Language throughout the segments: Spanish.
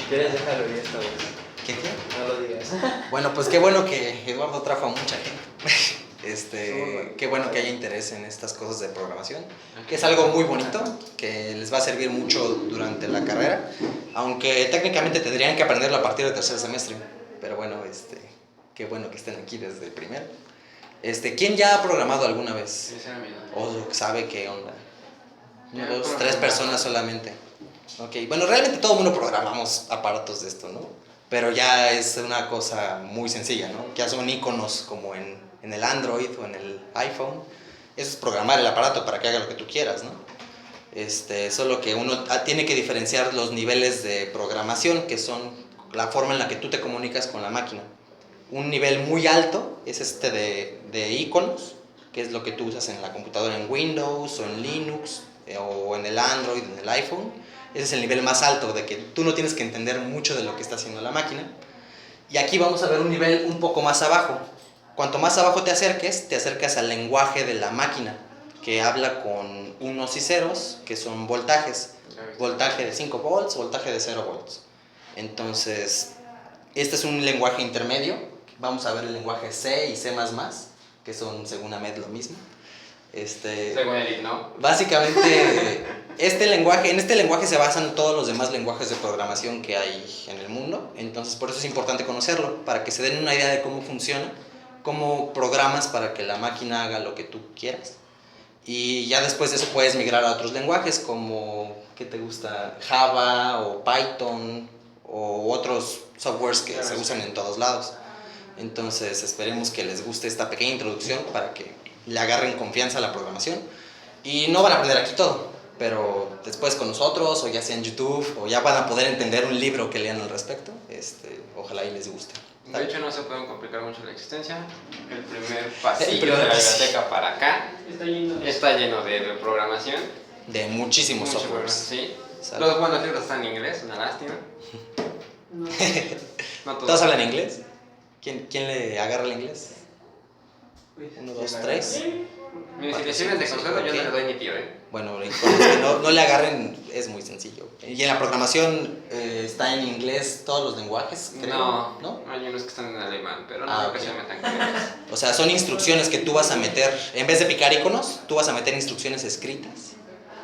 quieres déjalo ir esta vez. ¿Qué? No lo digas. Bueno, pues qué bueno que Eduardo trajo a mucha gente. Qué bueno que haya interés en estas cosas de programación, que es algo muy bonito, que les va a servir mucho durante la carrera, aunque técnicamente tendrían que aprenderlo a partir del tercer semestre. Pero bueno, qué bueno que estén aquí desde el primero. ¿Quién ya ha programado alguna vez? ¿O sabe qué onda? Una, dos, tres personas solamente. Ok, bueno, realmente todo el mundo programamos aparatos de esto, ¿no? Pero ya es una cosa muy sencilla, ¿no? Ya son iconos como en el Android o en el iPhone. Eso es programar el aparato para que haga lo que tú quieras, ¿no? Solo que uno tiene que diferenciar los niveles de programación, que son la forma en la que tú te comunicas con la máquina. Un nivel muy alto es de iconos, que es lo que tú usas en la computadora en Windows o en Linux o en el Android, en el iPhone. Ese es el nivel más alto, de que tú no tienes que entender mucho de lo que está haciendo la máquina. Y aquí vamos a ver un nivel un poco más abajo. Cuanto más abajo te acercas al lenguaje de la máquina, que habla con unos y ceros, que son voltajes. Voltaje de 5 volts, voltaje de 0 volts. Entonces, este es un lenguaje intermedio. Vamos a ver el lenguaje C y C++, que son, según Ahmed, lo mismo. Según Eric, ¿no? Básicamente, en este lenguaje se basan todos los demás lenguajes de programación que hay en el mundo. Entonces, por eso es importante conocerlo, para que se den una idea de cómo funciona, cómo programas para que la máquina haga lo que tú quieras. Y ya después de eso puedes migrar a otros lenguajes como, ¿qué te gusta? Java o Python o otros softwares que se usan en todos lados. Entonces esperemos que les guste esta pequeña introducción para que le agarren confianza a la programación. Y no van a aprender aquí todo, pero después con nosotros, o ya sea en YouTube, o ya van a poder entender un libro que lean al respecto. Ojalá y les guste. De hecho, no se pueden complicar mucho la existencia. El primer pasillo de la biblioteca para acá está lleno de programación. De muchísimos softwares. Sí. Los buenos libros están en inglés, una lástima. No ¿todos hablan inglés? ¿Quién le agarra el inglés? 1, 2, 3. Mira, si le sirven de consuelo, yo no le doy ni tío, Bueno, con los que no le agarren es muy sencillo. Y en la programación está en inglés todos los lenguajes, creo. No, hay unos que están en alemán, pero no creo que se metan con ellos. O sea, son instrucciones que tú vas a meter, en vez de picar iconos, tú vas a meter instrucciones escritas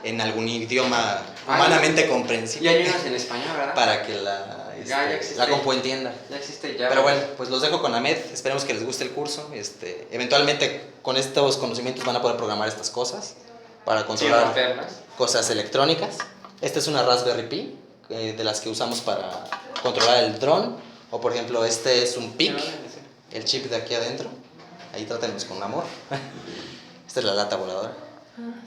en algún idioma humanamente comprensible. Y hay unas en español, ¿verdad? Para que la compu entienda. Ya existe ya. Pero bueno, pues los dejo con Ahmed. Esperemos que les guste el curso. Eventualmente con estos conocimientos van a poder programar estas cosas para controlar cosas electrónicas. Esta es una Raspberry Pi, de las que usamos para controlar el dron. O por ejemplo, este es un PIC, el chip de aquí adentro. Ahí trátenlos con amor. Esta es la lata voladora.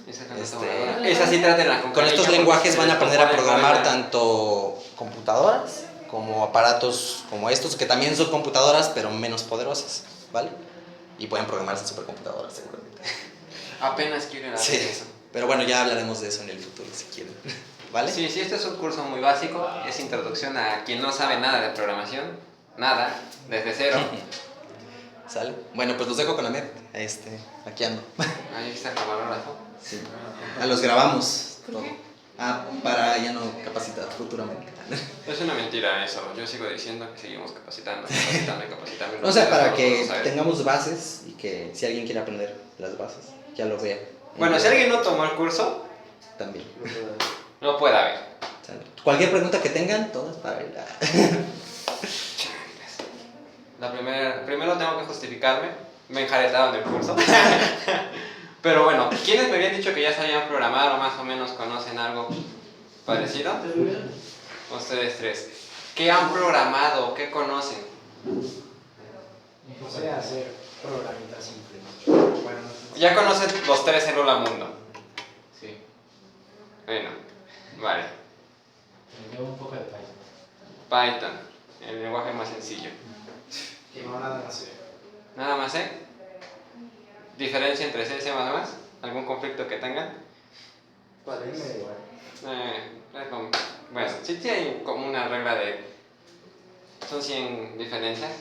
Esa sí trátenla con estos lenguajes van a aprender a programar tanto computadoras como aparatos como estos, que también son computadoras pero menos poderosas, ¿vale? Y pueden programarse supercomputadoras seguramente. Apenas quieren hacer eso. Pero bueno, ya hablaremos de eso en el futuro si quieren, ¿vale? Sí, este es un curso muy básico, es introducción a quien no sabe nada de programación, nada, desde cero. ¿Sale? Bueno, pues los dejo con Ahmed, aquí ando. Ahí está el camarógrafo. Sí. Los grabamos todo. Para ya no capacitar futuramente. Es una mentira eso, yo sigo diciendo que seguimos capacitando. O sea, para que tengamos bases y que si alguien quiere aprender las bases, ya lo vea. Bueno, si alguien no tomó el curso, también no puede haber. Cualquier pregunta que tengan, todas para él. Primero tengo que justificarme, me enjaretaron del curso. Pero bueno, ¿quiénes me habían dicho que ya sabían programar o más o menos conocen algo parecido? Ustedes tres. ¿Qué han programado? ¿Qué conocen? No sé hacer programitas simples. Bueno, ya conocen los tres el Hola Mundo. Sí. Bueno, vale. Me llevo un poco de Python. Python, el lenguaje más sencillo. No, nada más sé. ¿Nada más C? ¿Diferencia entre C y C++? ¿Algún conflicto que tengan? Vale, me da igual. Bueno, sí tiene como una regla de... Son 100 diferencias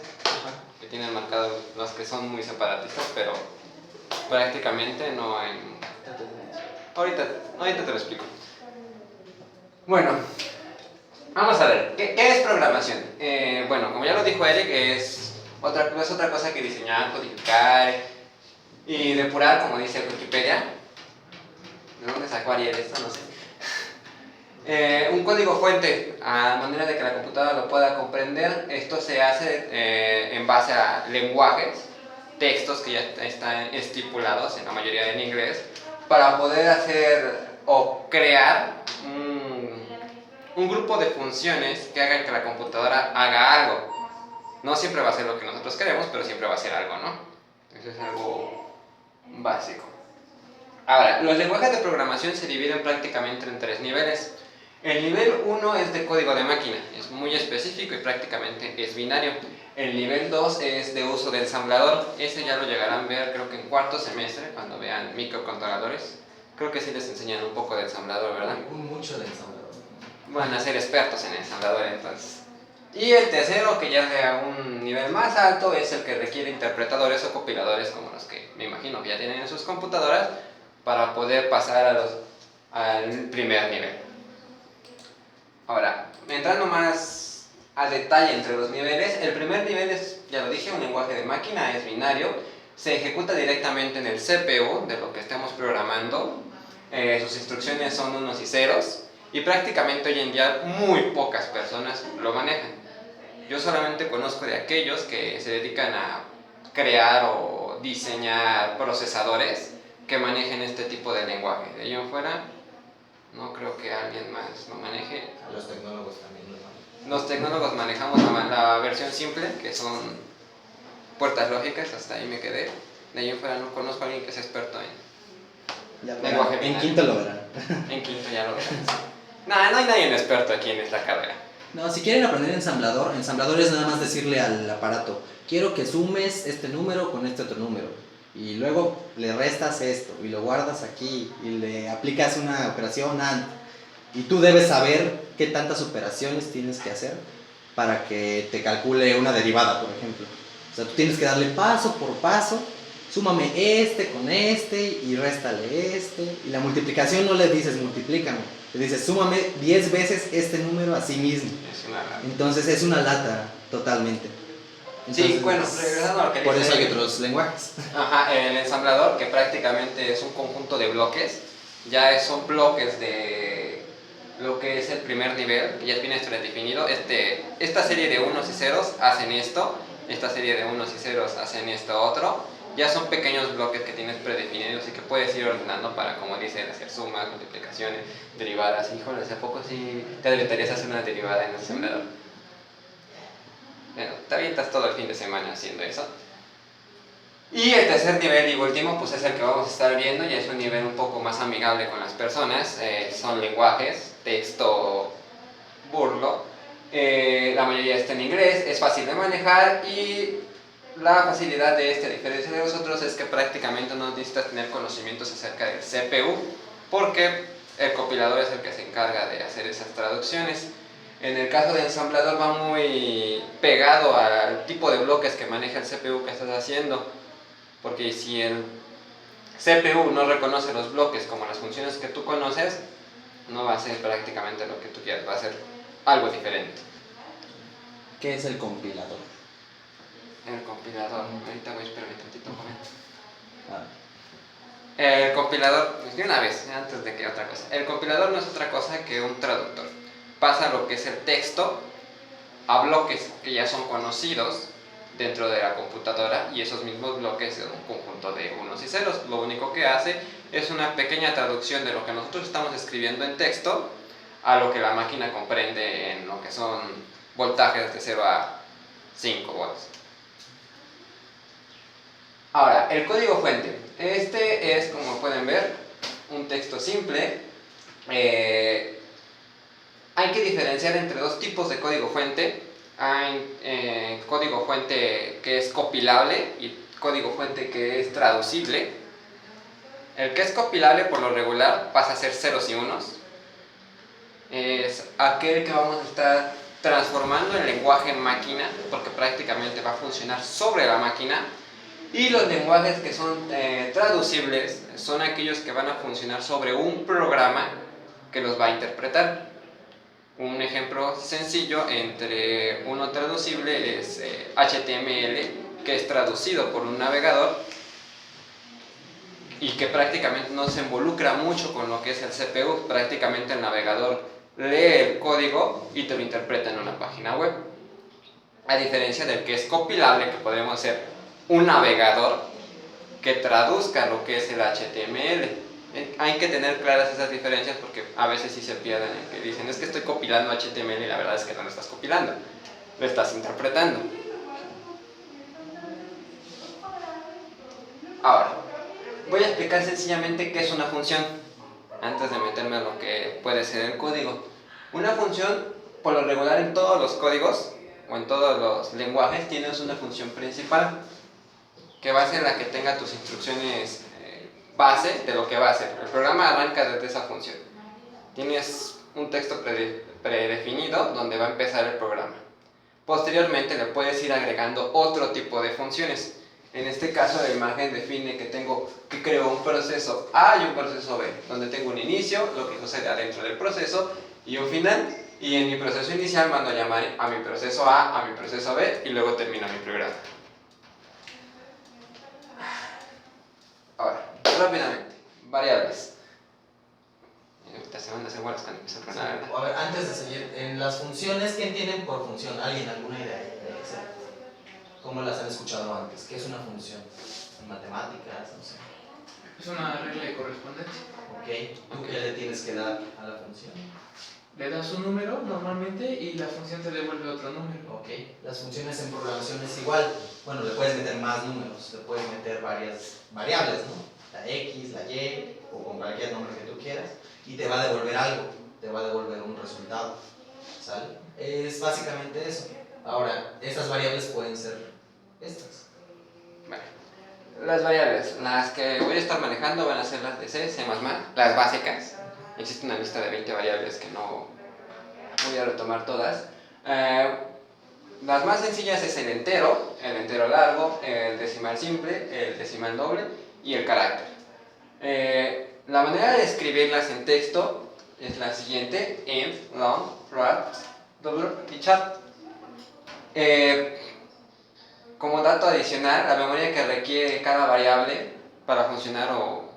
que tienen marcado los que son muy separatistas, pero prácticamente no hay... Ahorita te lo explico. Bueno, Vamos a ver, ¿qué es programación? Bueno, como ya lo dijo Eric, es otra cosa que diseñar, codificar y depurar, como dice Wikipedia. ¿De dónde sacó Ariel esto? No sé. Un código fuente, a manera de que la computadora lo pueda comprender. Esto se hace en base a lenguajes, textos que ya están estipulados, en la mayoría en inglés, para poder hacer o crear un grupo de funciones que hagan que la computadora haga algo. No siempre va a ser lo que nosotros queremos, pero siempre va a ser algo, ¿no? Eso es algo básico. Ahora, los lenguajes de programación se dividen prácticamente en 3 niveles. El nivel 1 es de código de máquina, es muy específico y prácticamente es binario. El nivel 2 es de uso de ensamblador, ese ya lo llegarán a ver creo que en cuarto semestre, cuando vean microcontroladores. Creo que sí les enseñan un poco de ensamblador, ¿verdad? Mucho de ensamblador. Van a ser expertos en ensamblador entonces. Y el tercero, que ya sea un nivel más alto, es el que requiere interpretadores o compiladores como los que me imagino que ya tienen en sus computadoras para poder pasar al primer nivel. Ahora, entrando más a detalle entre los niveles, el primer nivel es, ya lo dije, un lenguaje de máquina, es binario, se ejecuta directamente en el CPU de lo que estemos programando, sus instrucciones son unos y ceros, y prácticamente hoy en día muy pocas personas lo manejan. Yo solamente conozco de aquellos que se dedican a crear o diseñar procesadores que manejen este tipo de lenguaje. De ahí en fuera, no creo que alguien más lo maneje. Los tecnólogos también lo manejan. Los tecnólogos manejamos la versión simple, que son puertas lógicas, hasta ahí me quedé. De ahí en fuera no conozco a alguien que sea experto en lenguaje binario. En quinto lo verán. En quinto ya lo verán. No hay nadie experto aquí en esta carrera. No, si quieren aprender ensamblador es nada más decirle al aparato, quiero que sumes este número con este otro número. Y luego le restas esto y lo guardas aquí y le aplicas una operación AND. Y tú debes saber qué tantas operaciones tienes que hacer para que te calcule una derivada, por ejemplo. O sea, tú tienes que darle paso por paso, súmame este con este y réstale este. Y la multiplicación no le dices multiplícame, le dices súmame 10 veces este número a sí mismo. Es una lata. Entonces es una lata totalmente. Entonces, Sí, bueno, regresando a lo que por dice eso hay Eric. otros lenguajes. Ajá, el ensamblador, que prácticamente es un conjunto de bloques, ya son bloques de lo que es el primer nivel, que ya viene predefinido. Esta serie de unos y ceros hacen esto, esta serie de unos y ceros hacen esto otro. Ya son pequeños bloques que tienes predefinidos y que puedes ir ordenando para, como dicen, hacer sumas, multiplicaciones, derivadas. Híjole, hace poco sí te adelantarías a hacer una derivada en el ensamblador. Bueno, te avientas todo el fin de semana haciendo eso. Y el tercer nivel y último, pues es el que vamos a estar viendo, y es un nivel un poco más amigable con las personas. Son lenguajes, texto burlo. La mayoría está en inglés, es fácil de manejar, y la facilidad de a diferencia de los otros, es que prácticamente no necesitas tener conocimientos acerca del CPU, porque el compilador es el que se encarga de hacer esas traducciones. En el caso del ensamblador va muy pegado al tipo de bloques que maneja el CPU que estás haciendo, porque si el CPU no reconoce los bloques como las funciones que tú conoces, no va a ser prácticamente lo que tú quieras, va a ser algo diferente. ¿Qué es el compilador? El compilador, ahorita voy a esperar un tantito, comento. Ah. El compilador, de una vez, antes de que otra cosa. El compilador no es otra cosa que un traductor. Pasa lo que es el texto a bloques que ya son conocidos dentro de la computadora, y esos mismos bloques son un conjunto de unos y ceros. Lo único que hace es una pequeña traducción de lo que nosotros estamos escribiendo en texto a lo que la máquina comprende en lo que son voltajes de 0 a 5 volts. Ahora, el código fuente. Este es, como pueden ver, un texto simple. Hay que diferenciar entre dos tipos de código fuente. Hay código fuente que es compilable y código fuente que es traducible. El que es compilable, por lo regular, pasa a ser ceros y unos. Es aquel que vamos a estar transformando en lenguaje máquina, porque prácticamente va a funcionar sobre la máquina. Y los lenguajes que son traducibles son aquellos que van a funcionar sobre un programa que los va a interpretar. Un ejemplo sencillo entre uno traducible es HTML, que es traducido por un navegador y que prácticamente no se involucra mucho con lo que es el CPU. Prácticamente el navegador lee el código y te lo interpreta en una página web. A diferencia del que es compilable, que podemos ser un navegador que traduzca lo que es el HTML. Hay que tener claras esas diferencias porque a veces sí se pierden en que dicen es que estoy compilando HTML y la verdad es que no lo estás compilando, lo estás interpretando. Ahora, voy a explicar sencillamente qué es una función antes de meterme a lo que puede ser el código. Una función, por lo regular en todos los códigos o en todos los lenguajes, tienes una función principal que va a ser la que tenga tus instrucciones base de lo que va a hacer. El programa arranca desde esa función. Tienes un texto predefinido donde va a empezar el programa. Posteriormente le puedes ir agregando otro tipo de funciones. En este caso la imagen define que creo un proceso A y un proceso B, donde tengo un inicio, lo que sucede adentro del proceso, y un final. Y en mi proceso inicial mando a llamar a mi proceso A mi proceso B, y luego termino mi programa. Ahora, rápidamente, variables. Ahorita se van a hacer buenas cuando empiece a planar, ¿verdad? A ver, antes de seguir, en las funciones, ¿qué entienden por función? ¿Alguien alguna idea de Excel? ¿Cómo las han escuchado antes? ¿Qué es una función? ¿En matemáticas? No sé. Es una regla de correspondencia. Ok, ¿tú qué le tienes que dar a la función? Le das un número normalmente y la función te devuelve otro número. Ok, las funciones en programación es igual. Bueno, le puedes meter más números, le puedes meter varias variables, ¿no? La X, la Y, o con cualquier nombre que tú quieras, y te va a devolver algo, te va a devolver un resultado, ¿sale? Es básicamente eso. Ahora, estas variables pueden ser estas. Vale. Las variables, las que voy a estar manejando van a ser las de C, C++, las básicas. Existe una lista de 20 variables que no voy a retomar todas. Las más sencillas es el entero largo, el decimal simple, el decimal doble y el carácter. La manera de escribirlas en texto es la siguiente: int, long, float, double y char. Como dato adicional, la memoria que requiere cada variable para funcionar o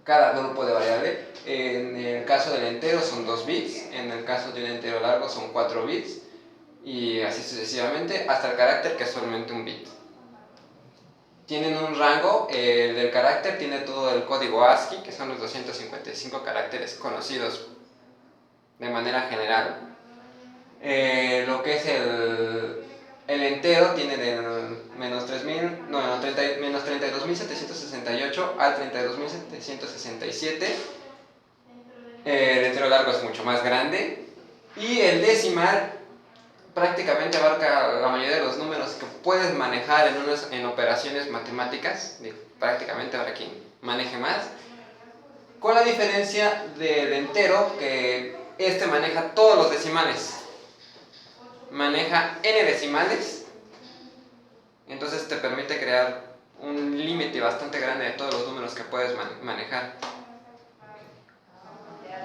cada grupo de variable, en el caso del entero son 2 bits, en el caso de un entero largo son 4 bits y así sucesivamente hasta el carácter, que es solamente un bit. Tienen un rango, el del carácter tiene todo el código ASCII, que son los 255 caracteres conocidos de manera general. Lo que es el entero tiene del menos 32.768 al 32.767. El entero largo es mucho más grande. Y el decimal prácticamente abarca la mayoría de los números que puedes manejar en operaciones matemáticas, prácticamente para quien maneje más, con la diferencia del entero que este maneja todos los decimales, maneja n decimales, entonces te permite crear un límite bastante grande de todos los números que puedes manejar.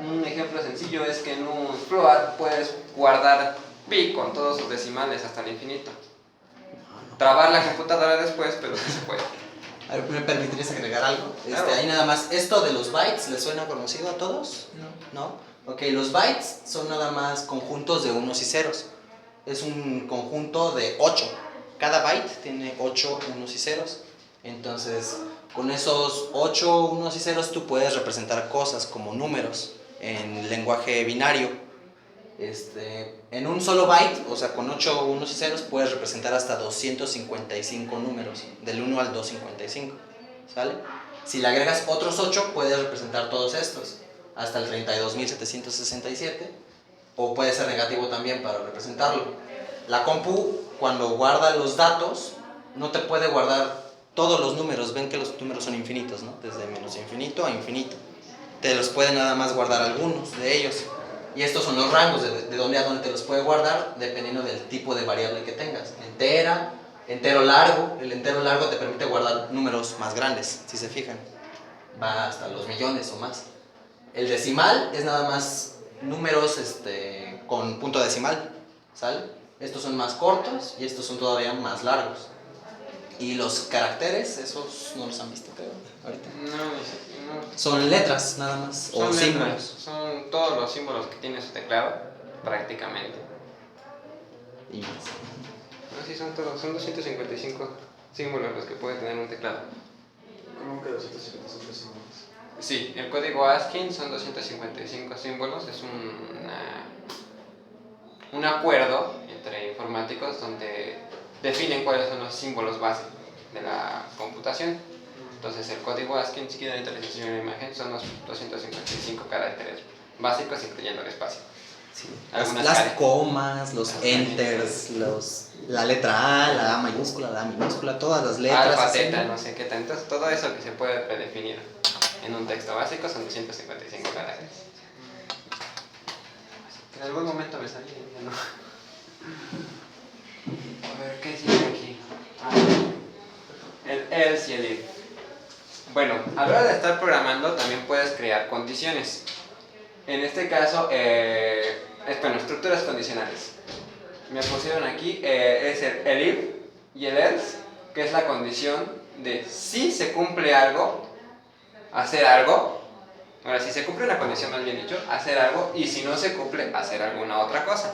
Un ejemplo sencillo es que en un float puedes guardar pi con todos sus decimales hasta el infinito. Trabar la computadora después, pero sí se puede. A ver, ¿me permitirías agregar algo? Claro. Ahí nada más, ¿esto de los bytes les suena conocido a todos? ¿No? Ok, los bytes son nada más conjuntos de unos y ceros. Es un conjunto de 8. Cada byte tiene 8 unos y ceros. Entonces, con esos 8 unos y ceros tú puedes representar cosas como números en lenguaje binario. En un solo byte, o sea, con 8 unos y ceros, puedes representar hasta 255 números, del 1 al 255, ¿sale? Si le agregas otros 8, puedes representar todos estos, hasta el 32.767, o puede ser negativo también para representarlo. La compu, cuando guarda los datos, no te puede guardar todos los números. Ven que los números son infinitos, ¿no? Desde menos infinito a infinito. Te los puede nada más guardar algunos de ellos. Y estos son los rangos de dónde a dónde te los puede guardar, dependiendo del tipo de variable que tengas. Entera, entero largo. El entero largo te permite guardar números más grandes, si se fijan. Va hasta los millones o más. El decimal es nada más números con punto decimal, ¿sale? Estos son más cortos y estos son todavía más largos. Y los caracteres, esos no los han visto, creo, ahorita. No. Son letras, nada más, o Son símbolos. letras, son todos los símbolos que tiene su teclado, prácticamente. Y más. No, sí, son todos, son 255 símbolos los que puede tener un teclado. ¿Cómo que 255 símbolos? Sí, el código ASCII son 255 símbolos, es un acuerdo entre informáticos donde definen cuáles son los símbolos base de la computación. Entonces el código ASCII, si quieren ahorita les enseño una imagen, son los 255 caracteres básicos incluyendo el espacio. Sí. Algunas Las caras. comas, los enters, la letra A, la A mayúscula, la A minúscula, todas las letras. Alfa, así. teta, no sé qué tanto, todo eso que se puede predefinir en un texto básico son 255 caracteres. En algún momento me salí, ya no. A ver, ¿qué sigue aquí? El else y el if. Bueno, a la hora de estar programando también puedes crear condiciones. En este caso, estructuras condicionales. Me pusieron aquí, es el if y el else, que es la condición de si se cumple algo, hacer algo. Ahora, si se cumple una condición, más bien dicho, hacer algo, y si no se cumple, hacer alguna otra cosa.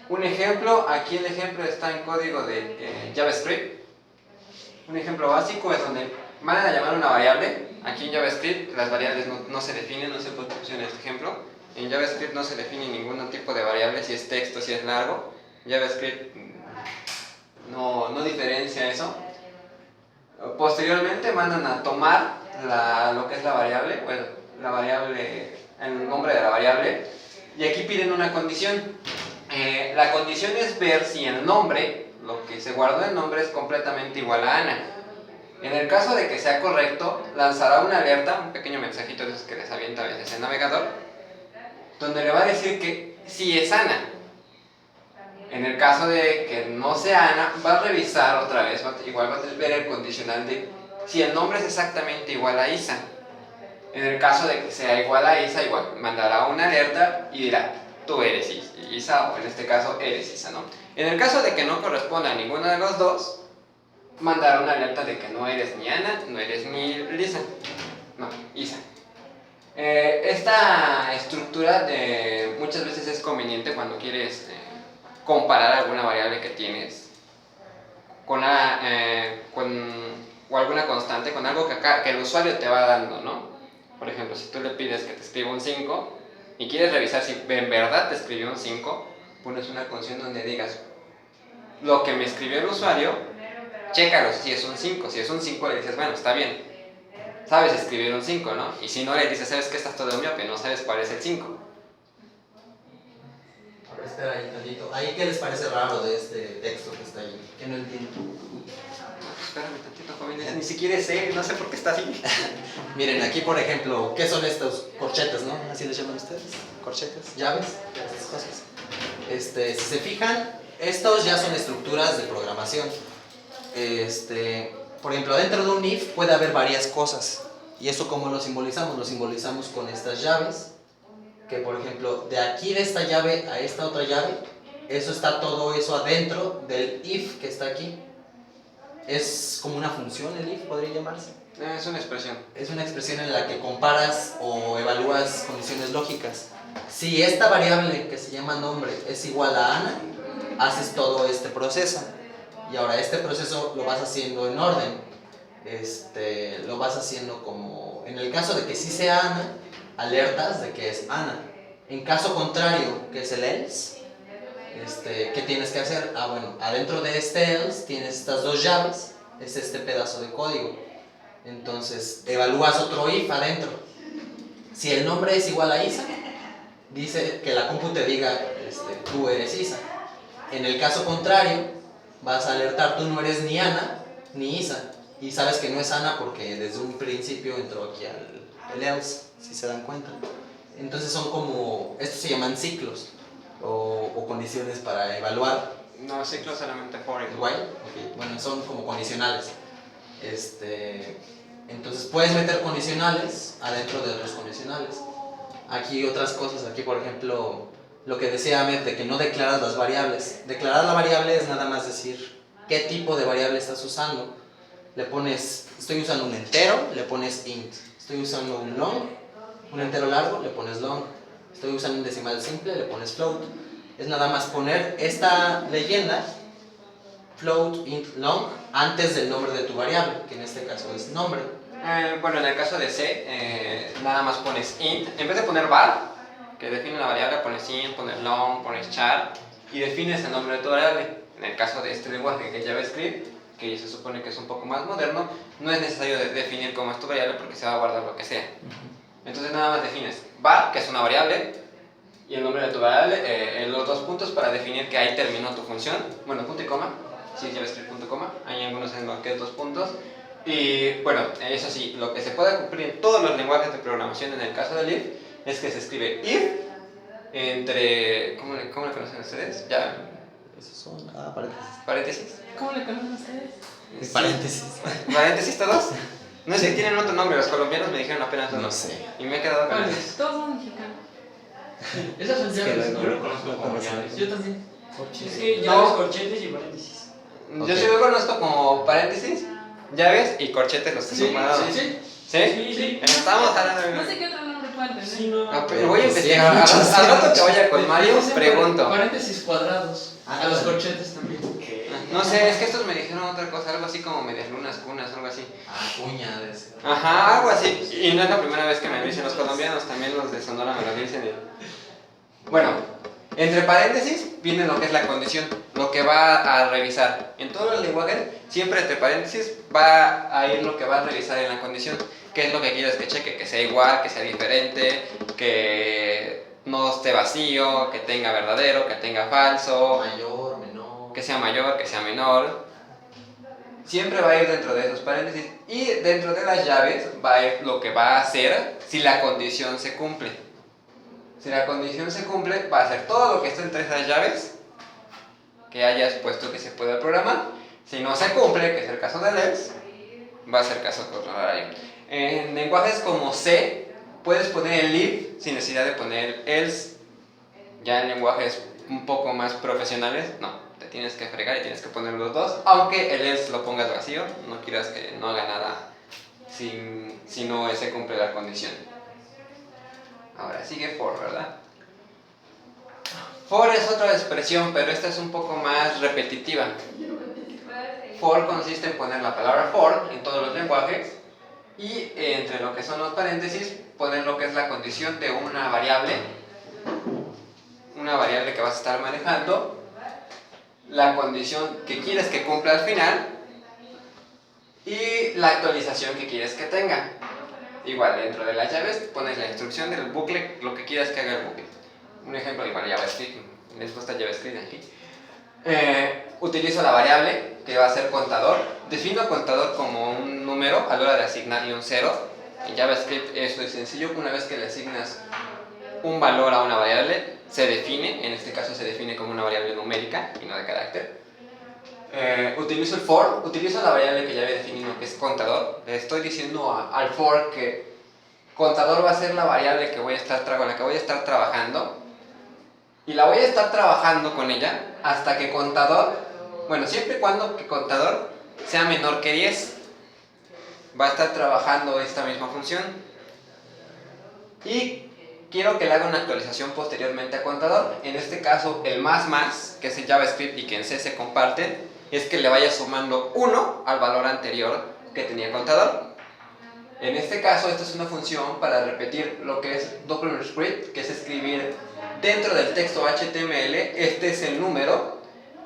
Un ejemplo, aquí el ejemplo está en código de JavaScript. Un ejemplo básico es donde van a llamar una variable. Aquí en JavaScript las variables no se definen, no sé por qué pusieron este ejemplo. En JavaScript no se define ningún tipo de variable, si es texto, si es largo. JavaScript no diferencia eso. Posteriormente mandan a tomar lo que es la variable, el nombre de la variable, y aquí piden una condición. La condición es ver si el nombre, lo que se guardó en el nombre, es completamente igual a Ana. En el caso de que sea correcto, lanzará una alerta, un pequeño mensajito de esos que les avienta a veces el navegador, donde le va a decir que sí es Ana. En el caso de que no sea Ana, va a revisar otra vez, igual va a ver el condicional de si el nombre es exactamente igual a Isa. En el caso de que sea igual a Isa, igual mandará una alerta y dirá, tú eres Isa, o en este caso eres Isa, ¿no? En el caso de que no corresponda a ninguno de los dos, mandará una alerta de que no eres ni Ana, no eres ni Lisa, no, Isa. Esta estructura muchas veces es conveniente cuando quieres comparar alguna variable que tienes o alguna constante con algo que el usuario te va dando, ¿no? Por ejemplo, si tú le pides que te escriba un 5 y quieres revisar si en verdad te escribió un 5, pones una condición donde digas lo que me escribió el usuario, chécalo si es un 5. Si es un 5 le dices, bueno, está bien, sabes escribir un 5, ¿no? Y si no, le dices, ¿sabes qué? Estás todo miope, no sabes cuál es el 5. A ver, espera ahí tantito. ¿Ahí qué les parece raro de este texto que está ahí? Que no entiendo. Espérame tantito, jóvenes, ni siquiera sé, no sé por qué está así. Miren, aquí por ejemplo, ¿qué son estos corchetes, no? ¿Así les llaman ustedes? Corchetes, llaves, estas cosas. Si se fijan, estos ya son estructuras de programación. Por ejemplo, dentro de un if puede haber varias cosas. ¿Y eso cómo lo simbolizamos? Lo simbolizamos con estas llaves. Que por ejemplo, de aquí de esta llave a esta otra llave, eso está todo eso adentro del if que está aquí. Es como una función el if, podría llamarse. Es una expresión. Es una expresión en la que comparas o evalúas condiciones lógicas. Si esta variable que se llama nombre es igual a Ana, haces todo este proceso. Y ahora este proceso lo vas haciendo en orden. Lo vas haciendo como, en el caso de que sí sea Ana, alertas de que es Ana. En caso contrario, que es el else, ¿qué tienes que hacer? Bueno, adentro de este else tienes estas dos llaves, es este pedazo de código. Entonces, evalúas otro if adentro. Si el nombre es igual a Isa, dice que la compu te diga, tú eres Isa. En el caso contrario, vas a alertar, tú no eres ni Ana ni Isa. Y sabes que no es Ana porque desde un principio entró aquí el else, si se dan cuenta. Entonces son como, estos se llaman ciclos o condiciones para evaluar. No, ciclos solamente for y While, okay. Bueno, son como condicionales. Entonces puedes meter condicionales adentro de otros condicionales. Aquí otras cosas, aquí por ejemplo, lo que decía Ahmed de que no declaras las variables. Declarar la variable es nada más decir qué tipo de variable estás usando. Le pones, estoy usando un entero, le pones int. Estoy usando un long, un entero largo, le pones long. Estoy usando un decimal simple, le pones float. Es nada más poner esta leyenda, float, int, long, antes del nombre de tu variable, que en este caso es nombre. Bueno, en el caso de C, nada más pones int. En vez de poner var, que define la variable, pones int, pones long, pones char y defines el nombre de tu variable. En el caso de este lenguaje que es JavaScript, que se supone que es un poco más moderno, no es necesario definir cómo es tu variable porque se va a guardar lo que sea. Entonces nada más defines var, que es una variable, y el nombre de tu variable, en los dos puntos para definir que ahí terminó tu función. Bueno, punto y coma, si es JavaScript punto coma, hay algunos en los que es dos puntos. Y bueno, eso sí, lo que se puede cumplir en todos los lenguajes de programación en el caso del if es que se escribe if entre, ¿cómo le conocen ustedes? Ya, Esos son, paréntesis. paréntesis. ¿Cómo le conocen ustedes? Paréntesis. ¿Paréntesis todos? No sé, tienen otro nombre, los colombianos me dijeron apenas uno. No sé. Y me he quedado con eso. Todos son mexicanos. Esas son llaves, luego- ¿no? Yo lo conozco como llaves. Yo también. Es que No. llaves, corchetes y paréntesis. Yo sí lo conozco como paréntesis, llaves y corchetes los que Sí, son parados. sí, sí. ¿Sí? Sí, sí. Estamos hablando de... No sé qué otro nombre pueden tener. Sí, no. Ah, pero voy a Pues sí, investigar. hay muchos, Al hay rato que muchos. vaya con Mario, Dicen pregunto. Paréntesis cuadrados. Ah, A los claro. corchetes también. ¿Qué? No sé, es que estos me dijeron otra cosa, algo así como medias lunas, cunas, algo así. Cuña de ese. Ajá, algo así. Y no es la primera vez que me lo dicen los colombianos, también los de Sonora me lo dicen. Bueno, entre paréntesis viene lo que es la condición, lo que va a revisar. En todos los lenguajes, siempre entre paréntesis va a ir lo que va a revisar en la condición. ¿Qué es lo que quieres que cheque? Que sea igual, que sea diferente, que no esté vacío, que tenga verdadero, que tenga falso, Mayor, menor. que sea mayor, que sea menor. Siempre va a ir dentro de esos paréntesis. Y dentro de las llaves va a ir lo que va a hacer si la condición se cumple. Si la condición se cumple, va a hacer todo lo que está entre esas llaves que hayas puesto que se puede programar. Si no se cumple, que es el caso del else, va a ser caso contrario. En lenguajes como C, puedes poner el if sin necesidad de poner el else. Ya en lenguajes un poco más profesionales, no, te tienes que fregar y tienes que poner los dos, aunque el else lo pongas vacío, no quieras que no haga nada si no se cumple la condición. Ahora sigue for, ¿verdad? For es otra expresión, pero esta es un poco más repetitiva. For consiste en poner la palabra for en todos los lenguajes y entre lo que son los paréntesis poner lo que es la condición de una variable que vas a estar manejando, la condición que quieres que cumpla al final y la actualización que quieres que tenga. Igual, dentro de las llaves pones la instrucción del bucle, lo que quieras que haga el bucle. Un ejemplo, igual JavaScript, les gusta JavaScript aquí. Utilizo la variable que va a ser contador. Defino contador como un número a la hora de asignarle un 0. En JavaScript eso es sencillo, una vez que le asignas un valor a una variable, se define, en este caso se define como una variable numérica y no de carácter. Utilizo el for, utilizo la variable que ya había definido que es contador. Le estoy diciendo al for que contador va a ser la variable que con la que voy a estar trabajando. Y la voy a estar trabajando con ella hasta que contador, bueno, siempre y cuando que contador sea menor que 10, va a estar trabajando esta misma función. Y quiero que le haga una actualización posteriormente a contador. En este caso, el más, que es el JavaScript y que en C se comparten, es que le vaya sumando 1 al valor anterior que tenía contador. En este caso, esta es una función para repetir lo que es double script, que es escribir dentro del texto HTML, este es el número,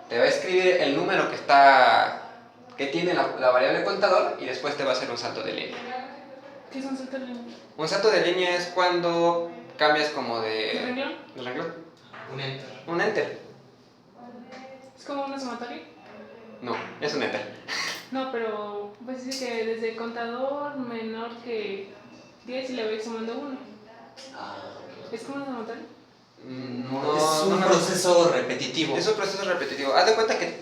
te va a escribir el número que tiene la variable contador y después te va a hacer un salto de línea. ¿Qué es un salto de línea? Un salto de línea es cuando cambias como ¿De renglón? ¿De renglón? Un enter. Un enter. ¿Es como una sumatoria? No, es un enter. No, pero pues dice que desde contador menor que 10 y le voy sumando 1. ¿Es como una sumatoria? No, es un no, proceso repetitivo. Es un proceso repetitivo. Haz de cuenta que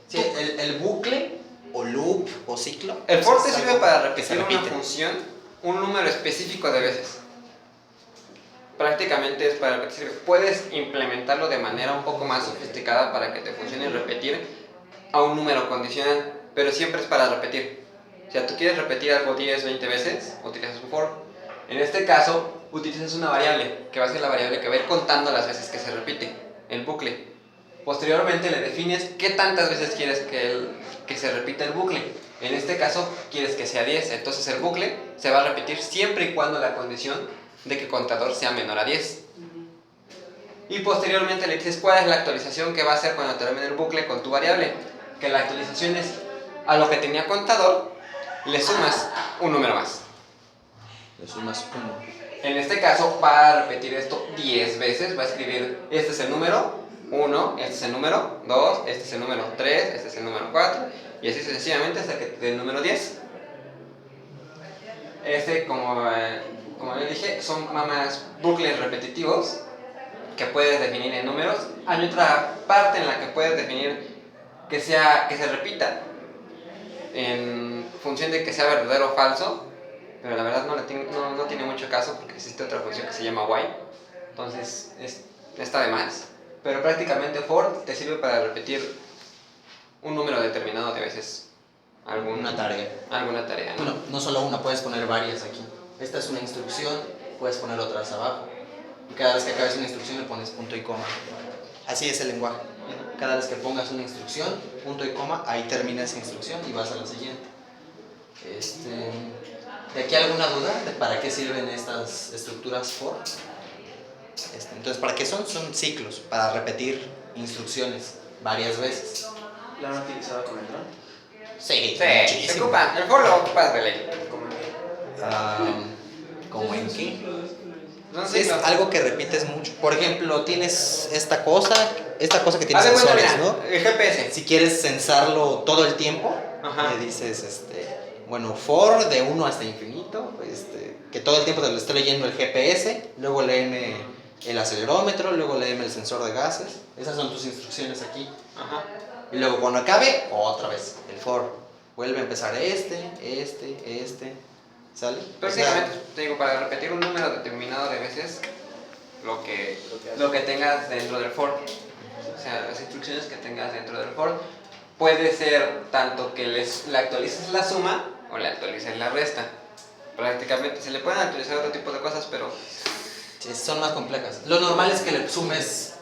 Sí, el bucle, o loop, o ciclo. el for te es sirve algo para que se repetir una repite. función un número específico de veces. prácticamente es para lo que te sirve. Puedes implementarlo de manera un poco más sofisticada para que te funcione repetir a un número condicional, pero siempre es para repetir. O sea, tú quieres repetir algo 10, 20 veces, utilizas un for. En este caso, utilizas una variable, que va a ser la variable que va a ir contando las veces que se repite el bucle. Posteriormente le defines qué tantas veces quieres que se repita el bucle. En este caso, quieres que sea 10, entonces el bucle se va a repetir siempre y cuando la condición de que el contador sea menor a 10. Y posteriormente le dices cuál es la actualización que va a hacer cuando termine el bucle con tu variable. Que la actualización es a lo que tenía contador, le sumas un número más. Le sumas 1. En este caso va a repetir esto 10 veces, va a escribir este es el número 1, este es el número 2, este es el número 3, este es el número 4 y así sucesivamente hasta que te dé el número 10. Como les dije, son más bucles repetitivos que puedes definir en números. Hay otra parte en la que puedes definir que se repita en función de que sea verdadero o falso, pero la verdad no tiene mucho caso porque existe otra función que se llama while, entonces está de más. Pero prácticamente for te sirve para repetir un número determinado de veces Una tarea. alguna tarea, ¿no? Bueno, no solo una, puedes poner varias aquí. Esta es una instrucción, puedes poner otras abajo. Y cada vez que acabes una instrucción le pones punto y coma. Así es el lenguaje. Cada vez que pongas una instrucción, punto y coma, ahí termina esa instrucción y vas a la siguiente. ¿De aquí alguna duda de para qué sirven estas estructuras for? Entonces, ¿para qué son? Son ciclos, para repetir instrucciones varias veces. ¿La han utilizado con el dron? Sí, Sí, se muchísimo. ocupa, el for lo ocupas de ley. ¿Cómo en qué? ¿Cómo en qué? Son Es ciclos. algo que repites mucho. Por ejemplo, tienes esta cosa que tiene Haz de cuenta, sensores, mira, ¿no? el GPS. Si quieres censarlo todo el tiempo, Ajá. le dices, bueno, for de 1 hasta infinito, que todo el tiempo te lo esté leyendo el GPS, luego léeme el acelerómetro, luego léeme el sensor de gases. Esas son tus instrucciones aquí. Ajá. Y luego cuando acabe, otra vez, el for. Vuelve a empezar ¿sale? Prácticamente, te digo, para repetir un número determinado de veces, lo que tengas dentro del for, o sea, las instrucciones que tengas dentro del for, puede ser tanto que le actualices la suma o le actualices la resta. Prácticamente se le pueden actualizar otro tipo de cosas, pero Sí, son más complejas. Lo normal es que le sumes,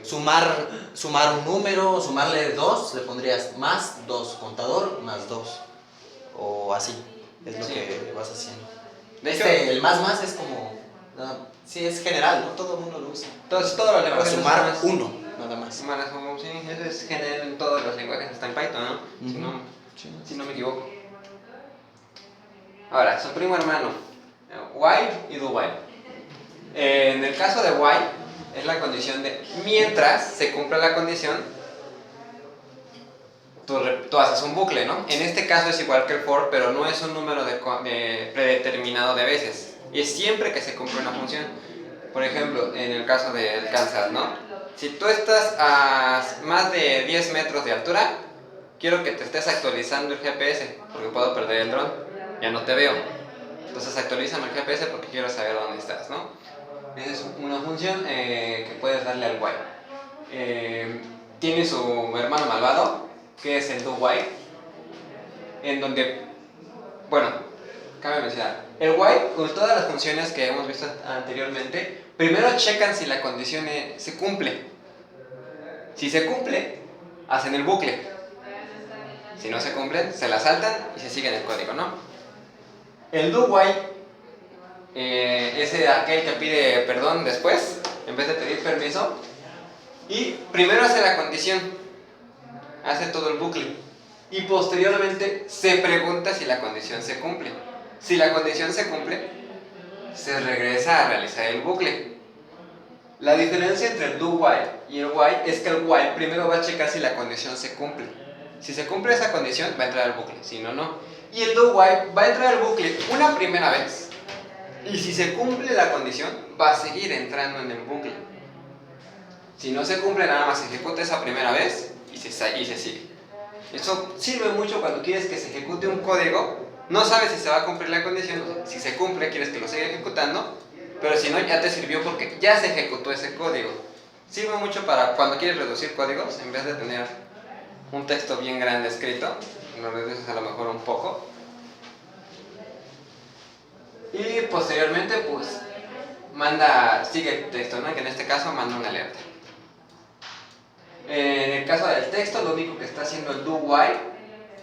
sumar un número, sumarle 2, le pondrías más 2, contador más 2, o así, es lo Sí. que vas haciendo. de hecho, El más es como, sí, es general, ¿no? Todo el mundo lo usa. todos los Para lenguajes sumar más- 1, nada más. sumar las sumas, sí, eso es general en todos los lenguajes, hasta en Python, ¿no? Sí. Si no me equivoco. Ahora, su primo hermano, while y do while. En el caso de while, es la condición de mientras se cumpla la condición, tú haces un bucle, ¿no? En este caso es igual que el for, pero no es un número predeterminado de veces. Y es siempre que se cumple una función. Por ejemplo, en el caso del Kansas, ¿no? Si tú estás a más de 10 metros de altura, quiero que te estés actualizando el GPS, porque puedo perder el dron, ya no te veo. Entonces actualízame el GPS porque quiero saber dónde estás, ¿no? Esa es una función que puedes darle al while. Tiene su hermano malvado, que es el do while, en donde, bueno, cabe mencionar, el while, con todas las funciones que hemos visto anteriormente, primero checan si la condición se cumple. Si se cumple, hacen el bucle. Si no se cumplen, se la saltan y se siguen el código, ¿no? El do while es aquel que pide perdón después, en vez de pedir permiso, y primero hace la condición, hace todo el bucle, y posteriormente se pregunta si la condición se cumple. Si la condición se cumple, se regresa a realizar el bucle. La diferencia entre el do while y el while es que el while primero va a checar si la condición se cumple. Si se cumple esa condición, va a entrar al bucle, si no, no. Y el do while va a entrar al bucle una primera vez, y si se cumple la condición, va a seguir entrando en el bucle. Si no se cumple, nada más se ejecuta esa primera vez y se sigue. Eso sirve mucho cuando quieres que se ejecute un código, no sabes si se va a cumplir la condición, si se cumple, quieres que lo siga ejecutando, pero si no, ya te sirvió porque ya se ejecutó ese código. Sirve mucho para cuando quieres reducir códigos, en vez de tener un texto bien grande escrito, lo reduces a lo mejor un poco. Y posteriormente, pues, sigue el texto, ¿no? Que en este caso manda una alerta. En el caso del texto, lo único que está haciendo el do while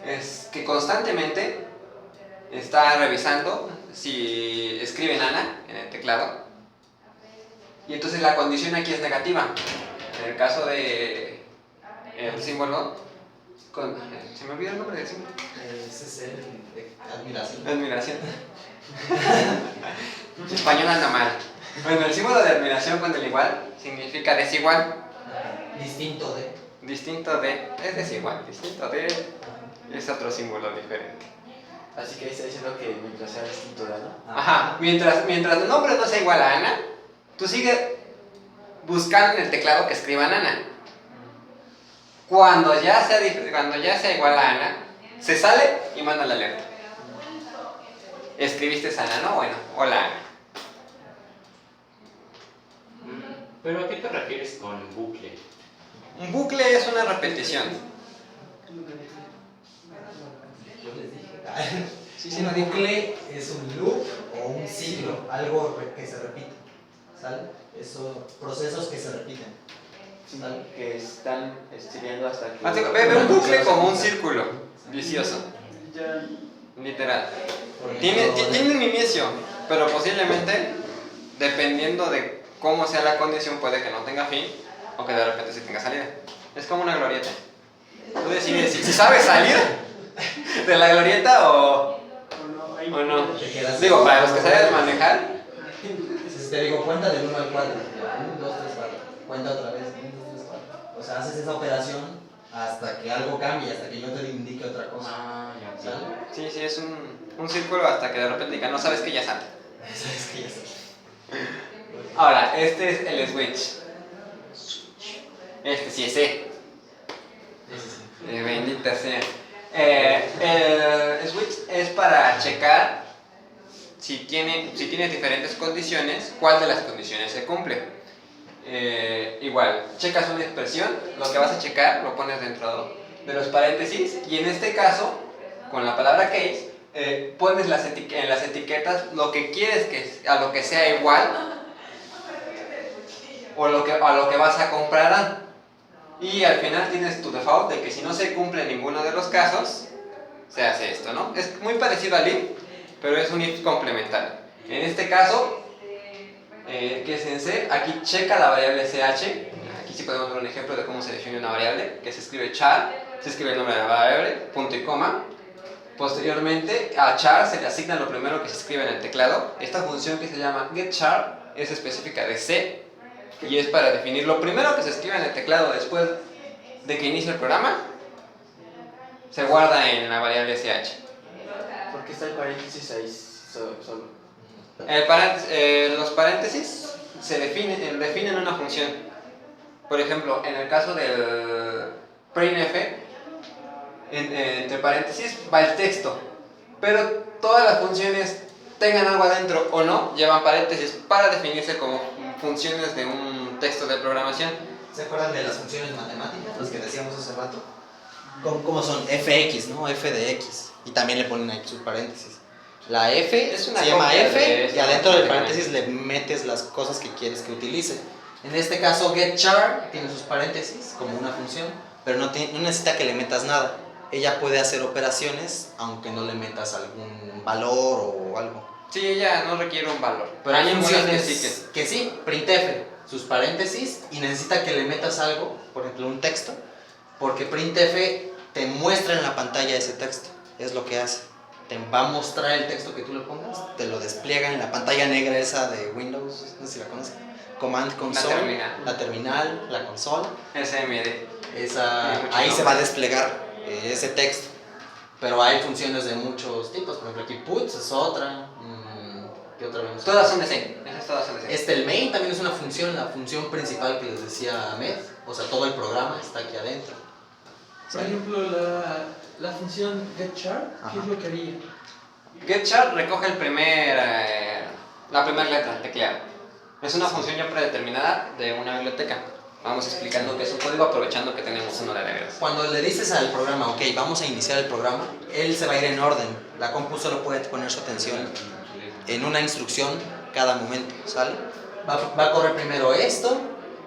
es que constantemente está revisando si escribe Nana en el teclado. Y entonces la condición aquí es negativa. En el caso de el símbolo, se me olvidó el nombre del símbolo. Ese es el de admiración. Admiración. Español anda mal. Bueno, el símbolo de admiración con el igual significa desigual. Distinto de. Distinto de, es desigual. Distinto de es otro símbolo diferente. Así que ahí está diciendo que mientras sea distinto de Ana. Ajá, mientras el nombre no sea igual a Ana, tú sigues buscando en el teclado que escriba Ana. Cuando ya sea igual a Ana, se sale y manda la alerta. Escribiste Ana, ¿no? Bueno, hola Ana. ¿Pero a qué te refieres con bucle? Un bucle es una repetición. Yo les dije. Sí, Un lo dijo. bucle es un loop o un ciclo, algo que se repite. ¿Sale? Eso, procesos que se repiten. ¿Sale? Que están estirando hasta que... Ve un bucle como un círculo vicioso. Literal. Tiene un inicio, pero posiblemente, dependiendo de cómo sea la condición, puede que no tenga fin o que de repente sí tenga salida. Es como una glorieta. Tú decides si sabes salir de la glorieta o no. Te quedas Digo, para los que saben manejar, Si te digo, cuenta del 1 al 4. 1, 2, 3, 4. Cuenta otra vez. 1, 2, 3, 4. O sea, haces esa operación hasta que algo cambie, hasta que yo te indique otra cosa. Ah, ya. ¿Sale? sí, es un círculo hasta que de repente diga, no sabes que ya sale. Sabes que ya sé. Ahora, este es el switch. Este sí es E. Bendita sea. El switch es para checar si tienes diferentes condiciones, cuál de las condiciones se cumple. Igual, checas una expresión, lo que vas a checar lo pones dentro de los paréntesis y en este caso, con la palabra case, pones en las etiquetas lo que quieres a lo que sea igual o a lo que vas a comprar. Y al final tienes tu default de que si no se cumple ninguno de los casos, se hace esto, ¿no? Es muy parecido al if, pero es un if complementario. En este caso, que es en C, aquí checa la variable ch. Aquí sí podemos ver un ejemplo de cómo se define una variable, que se escribe char, se escribe el nombre de la variable, punto y coma. Posteriormente, a char se le asigna lo primero que se escribe en el teclado. Esta función que se llama getChar es específica de C y es para definir lo primero que se escribe en el teclado después de que inicie el programa. Se guarda en la variable sh. ¿Por qué está el paréntesis ahí solo? Los paréntesis definen una función. Por ejemplo, en el caso del printf, entre paréntesis va el texto, pero todas las funciones, tengan algo adentro o no, llevan paréntesis para definirse como funciones de un texto de programación. ¿Se acuerdan de las funciones matemáticas, las que decíamos hace rato? ¿Cómo son? Fx, ¿no? F de x. Y también le ponen ahí sus paréntesis. La F Es una se llama copia de F esta y adentro del prácticamente. paréntesis le metes las cosas que quieres que utilice. En este caso, getChar tiene sus paréntesis como una función, pero no necesita que le metas nada. Ella puede hacer operaciones aunque no le metas algún valor o algo. Sí, ella no requiere un valor. Pero hay algunas funciones que sí, printf, sus paréntesis, y necesita que le metas algo, por ejemplo un texto, porque printf te muestra en la pantalla ese texto, es lo que hace. Te va a mostrar el texto que tú le pongas, te lo despliega en la pantalla negra esa de Windows, no sé si la conoces, Command Console, la terminal, la consola, SMD. ahí se va a desplegar ese texto. Pero hay funciones de muchos tipos, por ejemplo aquí puts es otra. ¿Qué otra vez? Todas son de C. Esas todas son de C. El main también es una función, la función principal que les decía Ahmed, o sea, todo el programa está aquí adentro. Por ejemplo, la función getChar, ¿qué es lo que haría? getChar recoge la primera letra del teclado. Es una función ya predeterminada de una biblioteca. Vamos explicando qué es un código aprovechando que tenemos una de reglas. Cuando le dices al programa, ok, vamos a iniciar el programa, él se va a ir en orden. La compu solo puede poner su atención en una instrucción cada momento, ¿sale? Va a correr primero esto,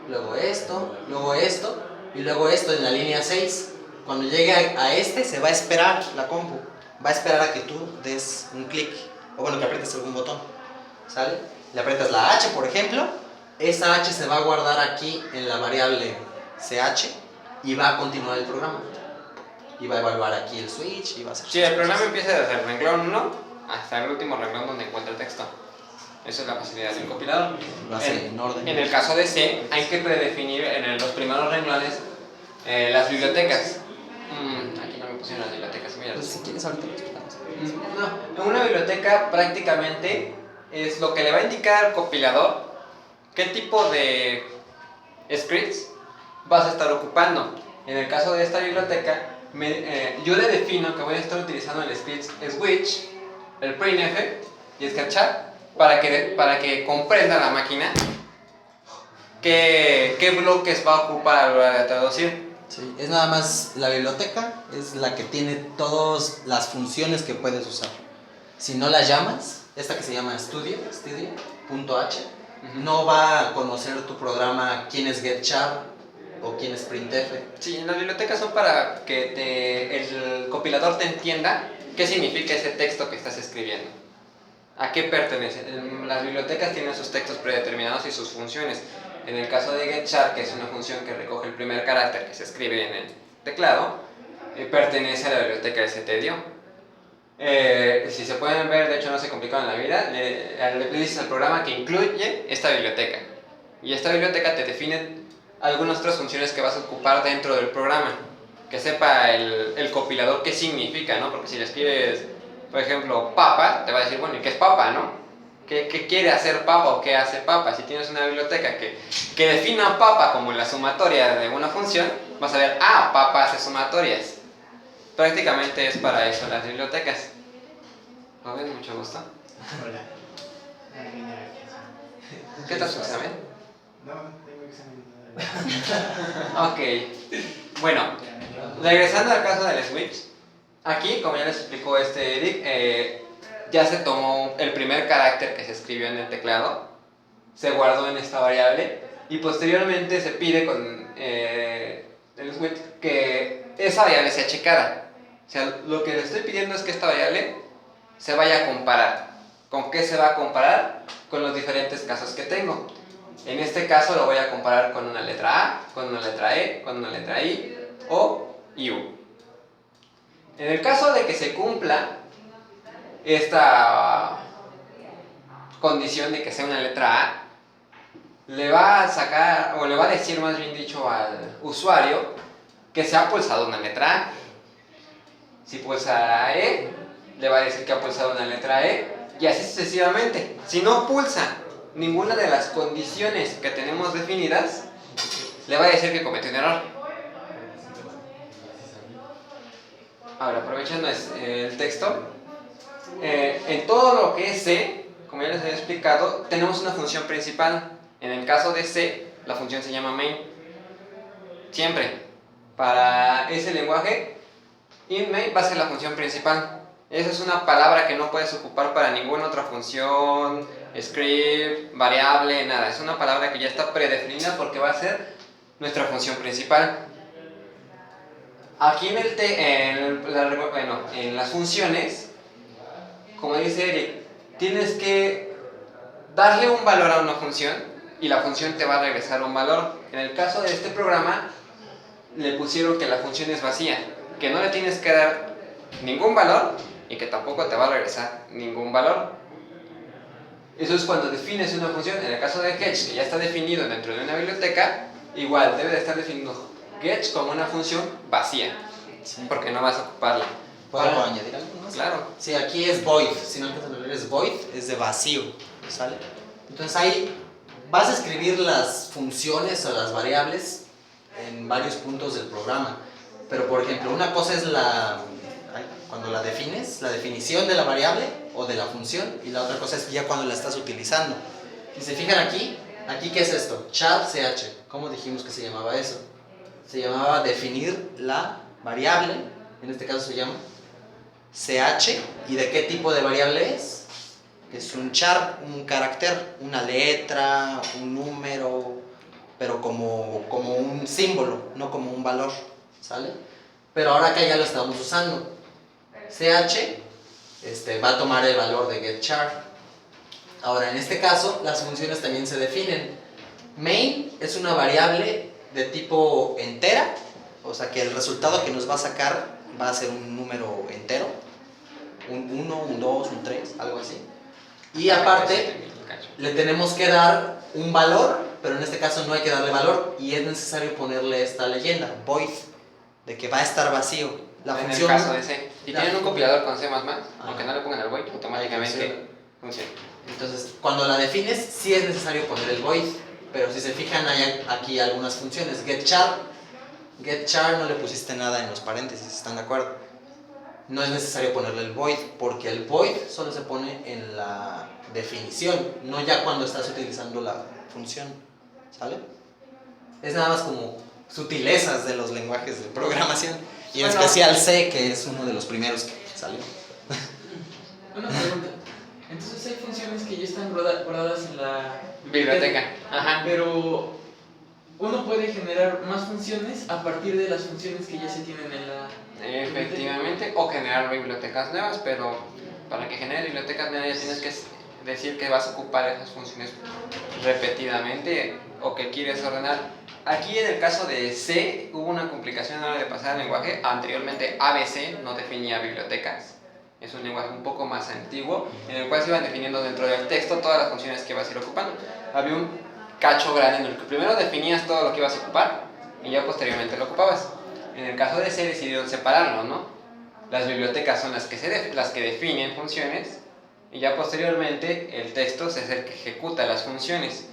luego esto, luego esto y luego esto en la línea 6. Cuando llegue a este se va a esperar la compu, va a esperar a que tú des un clic o bueno, que aprietes algún botón, ¿sale? Le aprietas la H, por ejemplo, esa H se va a guardar aquí en la variable CH y va a continuar el programa. Y va a evaluar aquí el switch y va a hacer... Sí, el programa empieza desde el renglón 1 hasta el último renglón donde encuentra el texto. Eso es la facilidad del compilador. Lo hace en orden. En el caso de C, hay que predefinir en los primeros renglones las bibliotecas. Aquí no me pusieron las bibliotecas, mira. Pues si quieres ahorita lo explicamos. No, una biblioteca prácticamente es lo que le va a indicar al compilador qué tipo de scripts vas a estar ocupando. En el caso de esta biblioteca, yo le defino que voy a estar utilizando el script switch, el printf y el catch-up para que comprenda la máquina qué bloques va a ocupar a la hora de traducir. Sí, es nada más la biblioteca, es la que tiene todas las funciones que puedes usar. Si no la llamas, esta que se llama studio.h, no va a conocer tu programa quién es getchar o quién es printf. Sí, las bibliotecas son para que el compilador te entienda qué significa ese texto que estás escribiendo. ¿A qué pertenece? Las bibliotecas tienen sus textos predeterminados y sus funciones. En el caso de getchar, que es una función que recoge el primer carácter que se escribe en el teclado, pertenece a la biblioteca que se te dio. Si se pueden ver, de hecho no se complicaron la vida, le dices al programa que incluye esta biblioteca. Y esta biblioteca te define algunas otras funciones que vas a ocupar dentro del programa. Que sepa el compilador qué significa, ¿no? Porque si le escribes, por ejemplo, papa, te va a decir, bueno, ¿y qué es papa, no? ¿Qué quiere hacer papa o qué hace papa? Si tienes una biblioteca que defina papa como la sumatoria de una función, vas a ver, papa hace sumatorias. Prácticamente es para eso las bibliotecas. ¿Lo ven? Mucho gusto. Hola. ¿Qué tal su examen? No, tengo examen. Ok. Bueno, regresando al caso del switch, aquí, como ya les explicó Eric, ya se tomó el primer carácter que se escribió en el teclado, se guardó en esta variable y posteriormente se pide con el switch que esa variable sea checada. O sea, lo que le estoy pidiendo es que esta variable se vaya a comparar. ¿Con qué se va a comparar? Con los diferentes casos que tengo. En este caso lo voy a comparar con una letra A, con una letra E, con una letra I, O y U. En el caso de que se cumpla esta condición de que sea una letra A, le va a sacar, o le va a decir más bien dicho al usuario que se ha pulsado una letra A. Si pulsa E, le va a decir que ha pulsado una letra E, y así sucesivamente. Si no pulsa ninguna de las condiciones que tenemos definidas, le va a decir que cometió un error. Ahora, aprovechando el texto, en todo lo que es C, como ya les había explicado, tenemos una función principal. En el caso de C, la función se llama main. Siempre. Para ese lenguaje, inMain va a ser la función principal. Esa es una palabra que no puedes ocupar para ninguna otra función, script, variable, nada. Es una palabra que ya está predefinida porque va a ser nuestra función principal. Aquí en las funciones, como dice Eric, tienes que darle un valor a una función y la función te va a regresar un valor. En el caso de este programa, le pusieron que la función es vacía, que no le tienes que dar ningún valor y que tampoco te va a regresar ningún valor. Eso es cuando defines una función. En el caso de Getch, que ya está definido dentro de una biblioteca, igual debe de estar definido Getch como una función vacía, porque no vas a ocuparla. ¿Puedo añadir algo más? Claro. Sí, aquí es void, si no alcanzan a leer es void, es de vacío, ¿sale? Entonces ahí vas a escribir las funciones o las variables en varios puntos del programa. Pero por ejemplo, una cosa es cuando la defines, la definición de la variable o de la función, y la otra cosa es ya cuando la estás utilizando. Si se fijan aquí, Aquí, ¿qué es esto? Char CH. ¿Cómo dijimos que se llamaba eso? Se llamaba definir la variable, en este caso se llama CH. ¿Y de qué tipo de variable es? Es un char, un carácter, una letra, un número, pero como un símbolo, no como un valor, ¿sale? Pero ahora acá ya lo estamos usando. CH va a tomar el valor de getChar. Ahora, en este caso, las funciones también se definen. Main es una variable de tipo entera, o sea que el resultado que nos va a sacar va a ser un número entero, un 1, un 2, un 3, algo así. Y aparte, le tenemos que dar un valor, pero en este caso no hay que darle valor y es necesario ponerle esta leyenda, void, de que va a estar vacío. La en función, el caso de C. Si tienen un compilador con C++, Ajá. aunque no le pongan el void, automáticamente funciona. Entonces, cuando la defines, sí es necesario poner el void, pero si se fijan, hay aquí algunas funciones. GetChar no le pusiste nada en los paréntesis, ¿están de acuerdo? No es necesario ponerle el void, porque el void solo se pone en la definición, no ya cuando estás utilizando la función, ¿sale? Es nada más como sutilezas de los lenguajes de programación, y en especial C, que es uno de los primeros que salió. Una pregunta. Entonces hay funciones que ya están guardadas en la Biblioteca. Ajá. pero uno puede generar más funciones a partir de las funciones que ya se tienen en la Efectivamente, o generar bibliotecas nuevas, pero para que generes bibliotecas nuevas tienes que decir que vas a ocupar esas funciones repetidamente o que quieres ordenar. Aquí en el caso de C hubo una complicación a la hora de pasar al lenguaje. Anteriormente ABC no definía bibliotecas. Es un lenguaje un poco más antiguo en el cual se iban definiendo dentro del texto todas las funciones que vas a ir ocupando. Había un cacho grande en el que primero definías todo lo que ibas a ocupar y ya posteriormente lo ocupabas. En el caso de C decidieron separarlo, ¿no? Las bibliotecas son las que definen funciones y ya posteriormente el texto es el que ejecuta las funciones.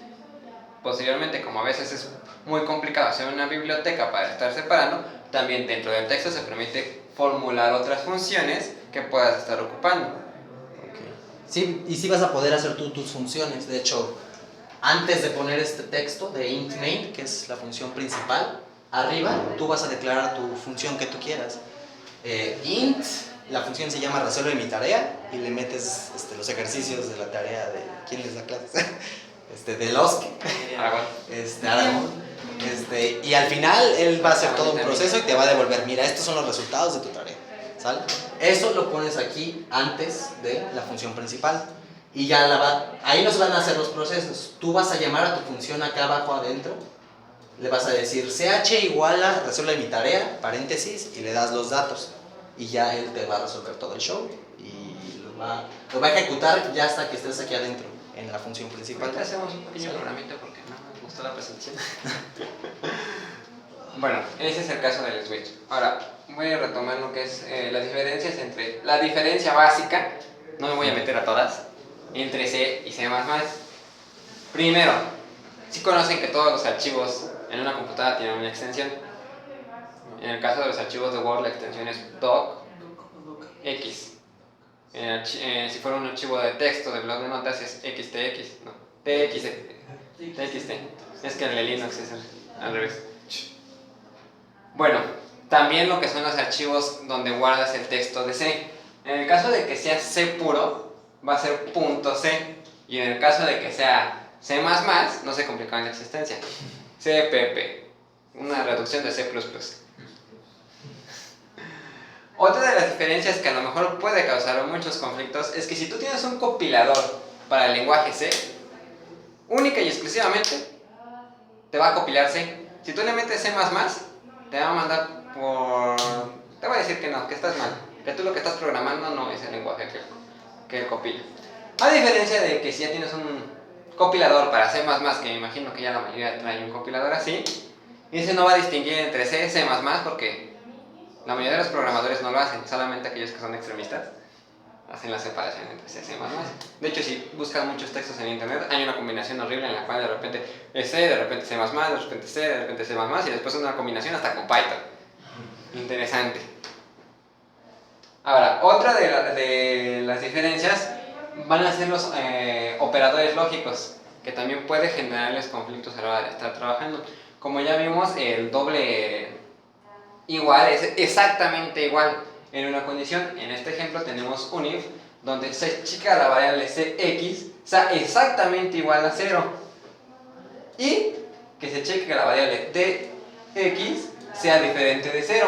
Posteriormente, como a veces es muy complicado hacer una biblioteca para estar separando, también dentro del texto se permite formular otras funciones que puedas estar ocupando. Sí, y sí vas a poder hacer tú tus funciones. De hecho, antes de poner este texto de int main, que es la función principal, arriba tú vas a declarar tu función que tú quieras. Int, la función se llama resuelve mi tarea y le metes los ejercicios de la tarea de ¿quién les da clases? De LOSC, Aragón. Y al final él va a hacer todo un proceso y te va a devolver, mira, estos son los resultados de tu tarea, ¿sale? Eso lo pones aquí antes de la función principal y ya ahí no se van a hacer los procesos. Tú vas a llamar a tu función acá abajo adentro, le vas a decir ch igual a resuelve mi tarea, paréntesis, y le das los datos y ya él te va a resolver todo el show y lo va a ejecutar ya hasta que estés aquí adentro en la función principal. Ahorita hacemos un pequeño programita porque no me gustó la presentación. Bueno, ese es el caso del switch. Ahora, voy a retomar lo que es las diferencias entre... La diferencia básica, no me voy a meter a todas, entre C y C++. Primero, sí conocen que todos los archivos en una computadora tienen una extensión. En el caso de los archivos de Word, la extensión es docx. Si fuera un archivo de texto de blog de notas es xtx, no, txt. Es que en el Linux es al revés. Bueno, también lo que son los archivos donde guardas el texto de C. En el caso de que sea C puro, va a ser .c. Y en el caso de que sea C++, no se complica en la existencia. CPP, una reducción de C++. Otra de las diferencias que a lo mejor puede causar muchos conflictos es que si tú tienes un compilador para el lenguaje C, única y exclusivamente te va a compilar C. Si tú le metes C++, te va a mandar por... Te va a decir que no, que estás mal, que tú lo que estás programando no es el lenguaje que compila. A diferencia de que si ya tienes un compilador para C++, que me imagino que ya la mayoría trae un compilador así, y ese no va a distinguir entre C y C++ porque la mayoría de los programadores no lo hacen, solamente aquellos que son extremistas hacen la separación entre C y C++. De hecho, si buscas muchos textos en internet, hay una combinación horrible en la cual de repente es C, de repente C++, de repente C, de repente C++, y después una combinación hasta con Python. Interesante. Ahora, otra de las diferencias van a ser los operadores lógicos. que también puede generarles conflictos a la hora de estar trabajando. Como ya vimos, el doble igual es exactamente igual en una condición. En este ejemplo tenemos un if donde se checa la variable cx sea exactamente igual a 0 y que se cheque que la variable dx sea diferente de 0.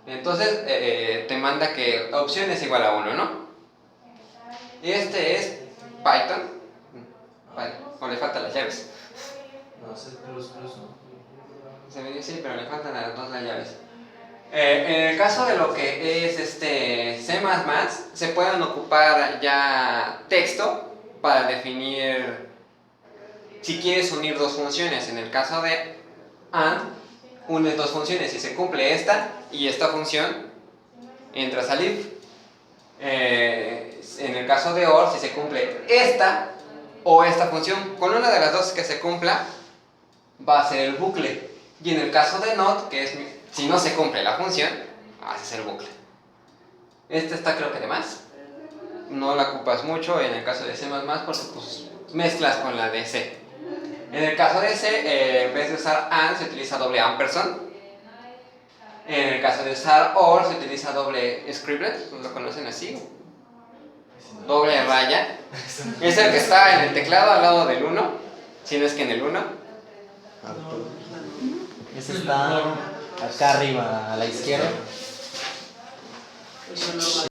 Entonces te manda que opción es igual a 1, ¿no? Este es Python. O le faltan las llaves. No, C++, ¿no? Se me dice, sí, pero le faltan las dos las llaves. En el caso de lo que es C++, se pueden ocupar ya texto para definir si quieres unir dos funciones. En el caso de AND, unes dos funciones. Si se cumple esta y esta función, entras al if. En el caso de OR, si se cumple esta o esta función, con una de las dos que se cumpla, va a ser el bucle. Y en el caso de NOT, que es si no se cumple la función, haces el bucle. Esta está creo que de más. No la ocupas mucho en el caso de C++ porque pues, mezclas con la de C. En el caso de C, en vez de usar AND, se utiliza doble ampersand. En el caso de usar OR, se utiliza doble scribblet, ¿lo conocen así? Doble raya. Es el que está en el teclado al lado del 1, si no es que en el 1. Ese está acá arriba, a la izquierda.